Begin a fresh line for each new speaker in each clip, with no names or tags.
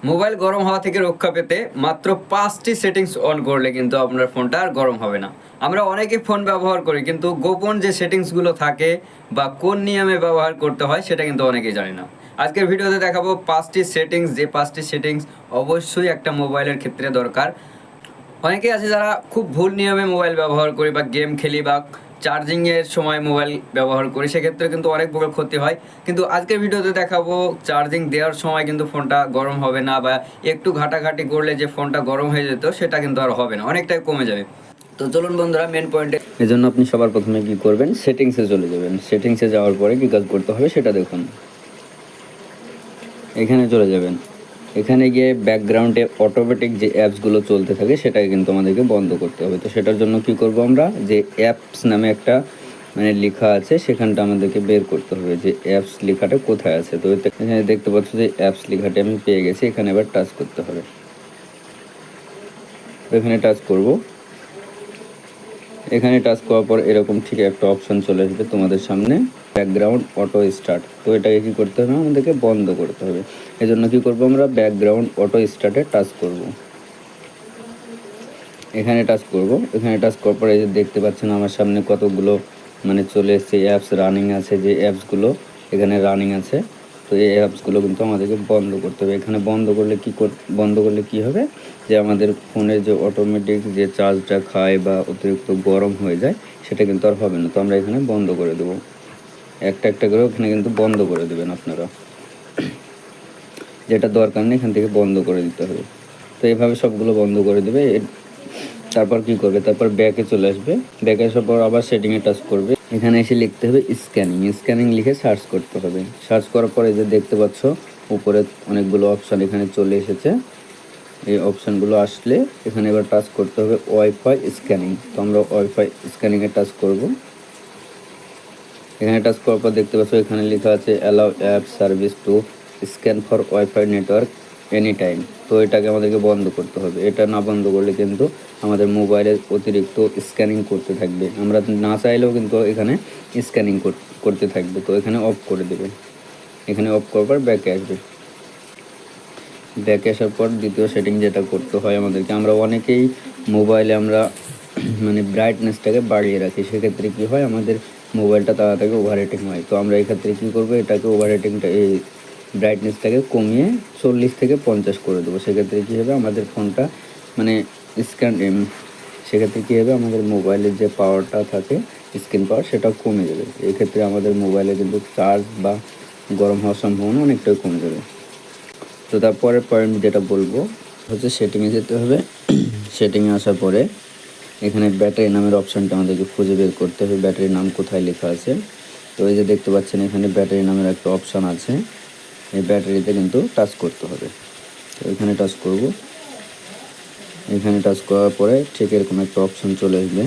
Mobile গরম হওয়া থেকে রক্ষা পেতে মাত্র 5টি সেটিংস অন করলে কিন্তু আপনার ফোনটা আর গরম হবে না। আমরা অনেকেই ফোন ব্যবহার করি কিন্তু গোপন যে সেটিংসগুলো থাকে বা কোন নিয়মে ব্যবহার করতে হয় সেটা কিন্তু অনেকেই জানে না। আজকের ভিডিওতে দেখাবো 5টি সেটিংস, যে 5টি সেটিংস অবশ্যই একটা মোবাইলের ক্ষেত্রে দরকার। অনেকেই আছে যারা খুব ভুল নিয়মে মোবাইল ব্যবহার করি বা গেম খেলি বা চার্জিংয়ের সময় মোবাইল ব্যবহার করি, সেক্ষেত্রে কিন্তু অনেক বড় ক্ষতি হয়। কিন্তু আজকের ভিডিওতে দেখাবো চার্জিং দেওয়ার সময় কিন্তু ফোনটা গরম হবে না, বা একটু ঘাটাঘাটি করলে যে ফোনটা গরম হয়ে যেত সেটা কিন্তু আর হবে না, অনেকটাই কমে যাবে। তো চলুন বন্ধুরা মেন পয়েন্টে। এই জন্য আপনি সবার প্রথমে কী করবেন, সেটিংসে চলে যাবেন। সেটিংসে যাওয়ার পরে কী কাজ করতে হবে সেটা দেখুন। এখানে চলে যাবেন। এখানে গিয়ে ব্যাকগ্রাউন্ডে অটোমেটিক যে অ্যাপসগুলো চলতে থাকে সেটাকে কিন্তু আমাদেরকে বন্ধ করতে হবে। তো সেটার জন্য কি করব, আমরা যে অ্যাপস নামে একটা লেখা আছে সেখানটা আমাদেরকে বের করতে হবে যে অ্যাপস লেখাটা কোথায় আছে। তো এখানে দেখতে পাচ্ছ যে অ্যাপস লেখাটা আমি পেয়ে গেছি, এখানে এবার টাচ করতে হবে। এখানে টাচ করব। এখানে টাচ করার পর এরকম ঠিক একটা অপশান চলে আসবে তোমাদের সামনে, ব্যাকগ্রাউন্ড অটো স্টার্ট। তো এটাকে কী করতে হবে, আমাদেরকে বন্ধ করতে হবে। এজন্য কী করব, আমরা ব্যাকগ্রাউন্ড অটো স্টার্টে টাচ করব। এখানে টাচ করব। এখানে টাচ করার পরে যে দেখতে পাচ্ছেন আমার সামনে কতগুলো চলে এসছে অ্যাপস রানিং আছে, যে অ্যাপসগুলো এখানে রানিং আছে। তো এই অ্যাপসগুলো কিন্তু আমাদেরকে বন্ধ করতে হবে। এখানে বন্ধ করলে কি হবে, যে আমাদের ফোনের যে অটোমেটিক যে চার্জটা খায় বা অতিরিক্ত গরম হয়ে যায় সেটা কিন্তু আর হবে না। তো আমরা এখানে বন্ধ করে দেবো, একটা একটা করে ওখানে কিন্তু বন্ধ করে দেবেন আপনারা। যেটা দরকার নেই এখান থেকে বন্ধ করে দিতে হবে। তো এইভাবে সবগুলো বন্ধ করে দেবে। তারপর কি করবে, তারপর ব্যাকে চলে আসবে। ব্যাকে আসার পর আবার সেটিংয়ে টাচ করবে। এখানে এসে লিখতে হবে স্ক্যানিং লিখে সার্চ করতে হবে। সার্চ করার পরে যে দেখতে পাচ্ছ উপরে অনেকগুলো অপশান এখানে চলে এসেছে। এই অপশানগুলো আসলে এখানে এবার টাচ করতে হবে ওয়াইফাই স্ক্যানিং। তো আমরা ওয়াইফাই স্ক্যানিংয়ে টাচ করব। এখানে টাচ করার পর দেখতে পাচ্ছ এখানে লেখা আছে allow app service to scan for wifi network any time. তো এটাকে আমাদেরকে বন্ধ করতে হবে। এটা না বন্ধ করলে কিন্তু আমাদের মোবাইলে অতিরিক্ত স্ক্যানিং করতে থাকবে, আমরা না চাইলেও কিন্তু এখানে স্ক্যানিং করতে থাকবে। তো এখানে অফ করে দেবে। এখানে অফ করার পর ব্যাকে আসবে। ব্যাকে আসার পর দ্বিতীয় সেটিং যেটা করতে হয় আমাদেরকে, আমরা অনেকেই মোবাইলে আমরা ব্রাইটনেসটাকে বাড়িয়ে রাখি। সেক্ষেত্রে কী হয়, আমাদের মোবাইলটা তাড়াতাড়ি ওভারহিটিং হয়। তো আমরা এক্ষেত্রে কী করবো, এটাকে এই ব্রাইটনেসটাকে কমিয়ে 40 থেকে 50 করে দেবো। সেক্ষেত্রে কী হবে, আমাদের ফোনটা সেক্ষেত্রে কী হবে, আমাদের মোবাইলের যে পাওয়ারটা থাকে স্ক্রিন পাওয়ার সেটাও কমে যাবে। এক্ষেত্রে আমাদের মোবাইলে কিন্তু চার্জ বা গরম হওয়ার সম্ভাবনা অনেকটাই কমে যাবে। তো তারপরের পয়েন্ট যেটা বলবো হচ্ছে সেটিংয়ে যেতে হবে। সেটিংয়ে আসার পরে এখানে ব্যাটারি নামের অপশানটা আমাদেরকে খুঁজে বের করতে হবে, ব্যাটারির নাম কোথায় লেখা আছে। তো এই যে দেখতে পাচ্ছেন এখানে ব্যাটারি নামের একটা অপশান আছে, এই ব্যাটারিতে কিন্তু টাচ করতে হবে। তো এখানে টাচ করব। এখানে টাচ করার পরে ঠিক এরকম একটা অপশান চলে আসবে।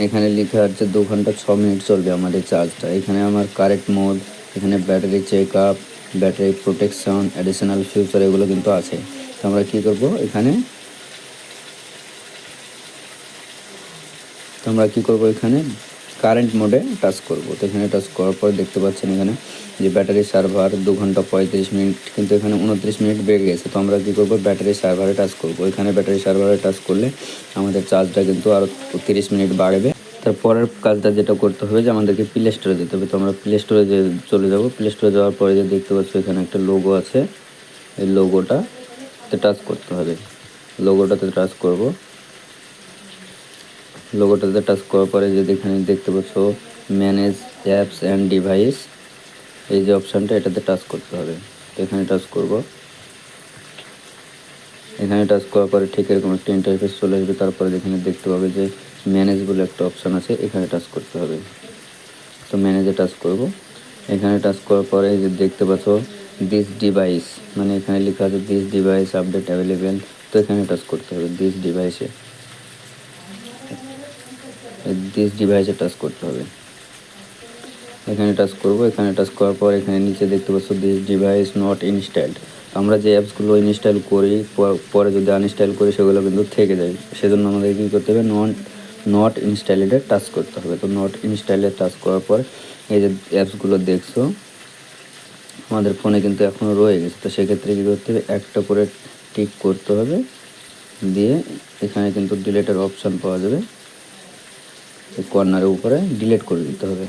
এখানে লেখা আছে 2 ঘন্টা 6 মিনিট চলবে আমাদের চার্জটা। এখানে আমার কারেক্ট মোড, এখানে battery check up, battery protection, additional future এগুলো কিন্তু আছে। তো আমরা কী করব, এখানে এখানে কারেন্ট মোডে টাচ করব। তো এখানে টাচ করার পর দেখতে পাচ্ছেন এখানে যে ব্যাটারি সার্ভার 2 ঘন্টা 35 মিনিট, কিন্তু এখানে 29 মিনিট বেড়ে গেছে। তো আমরা কী করব, ব্যাটারি সার্ভারে টাচ করব। এখানে ব্যাটারি সার্ভারে টাচ করলে আমাদের চার্জটা কিন্তু আরও 30 মিনিট বাড়বে। তারপরের কাজটা যেটা করতে হবে, যে আমাদেরকে প্লে স্টোরে যেতে হবে। তো আমরা প্লে স্টোরে চলে যাব। প্লে স্টোরে যাওয়ার পরে যে দেখতে পাচ্ছ এখানে একটা লোগো আছে, এই লোগোটাতে টাচ করতে হবে। লোগোটাতে টাচ করব। লোগোটাতে টাচ করার পরে যে এখানে দেখতে পাচ্ছ ম্যানেজ অ্যাপস অ্যান্ড ডিভাইস, এই যে অপশানটা এটাতে টাচ করতে হবে। তো এখানে টাচ করব। এখানে টাচ করার পরে ঠিক এরকম একটা ইন্টারফেস চলে আসবে। তারপরে এখানে দেখতে পাবে যে ম্যানেজ বলে একটা অপশান আছে, এখানে টাচ করতে হবে। তো ম্যানেজে টাচ করব। এখানে টাচ করার পরে যে দেখতে পাচ্ছ দিস ডিভাইস, এখানে লেখা আছে দিস ডিভাইস আপডেট অ্যাভেলেবেল। তো এখানে টাচ করতে হবে দিস ডিভাইসে টাচ করতে হবে। এখানে টাচ করব। এখানে টাচ করার পর এখানে নিচে দেখতে পাচ্ছ দিস ডিভাইস নট ইনস্টলড। আমরা যে অ্যাপসগুলো ইনস্টল করি পরে যদি আনইনস্টল করি সেগুলো কিন্তু থেকে যায়। সেজন্য আমাদের কী করতে হবে, নট ইনস্টলেডে টাচ করতে হবে। তো নট ইনস্টলে টাচ করার পর এই যে অ্যাপসগুলো দেখছো আমাদের ফোনে কিন্তু এখনও রয়ে গেছে। তো সেক্ষেত্রে কী করতে হবে, একটা করে টিক করতে হবে, দিয়ে এখানে কিন্তু ডিলেটের অপশান পাওয়া যাবে, এই কর্নারের উপরে ডিলিট করে দিতে হবে।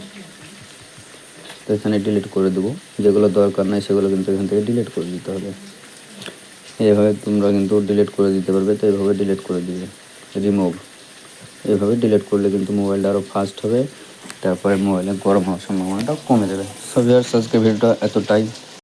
তো এখানে ডিলিট করে দেবো, যেগুলো দরকার নাই সেগুলো কিন্তু এখান থেকে ডিলিট করে দিতে হবে। এইভাবে তোমরা কিন্তু ডিলিট করে দিতে পারবে। তো এইভাবে ডিলিট করে দিবে, রিমুভ, এইভাবে ডিলিট করলে কিন্তু মোবাইলটা আরও ফাস্ট হবে, তারপরে মোবাইলে গরম হওয়ার সম্ভাবনাটা কমে যাবে। সো ভিউয়ার্স, আজকে ভিডিওটা এতটাই।